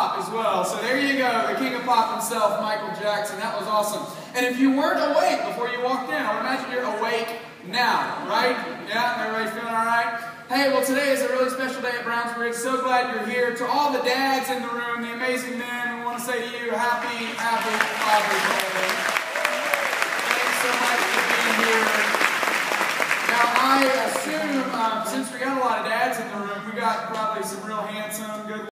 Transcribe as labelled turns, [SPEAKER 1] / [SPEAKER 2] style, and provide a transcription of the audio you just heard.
[SPEAKER 1] pop as well. So there you go, the king of pop himself, Michael Jackson. That was awesome. And if you weren't awake before you walked in, I would imagine you're awake now, right? Yeah, everybody feeling all right? Hey, well, today is a really special day at Browns Bridge. So glad you're here. To all the dads in the room, the amazing men, we want to say to you, happy Father's Day. Thanks so much for being here. Now, I assume, since we got a lot of dads in the room, we got probably some real handsome, good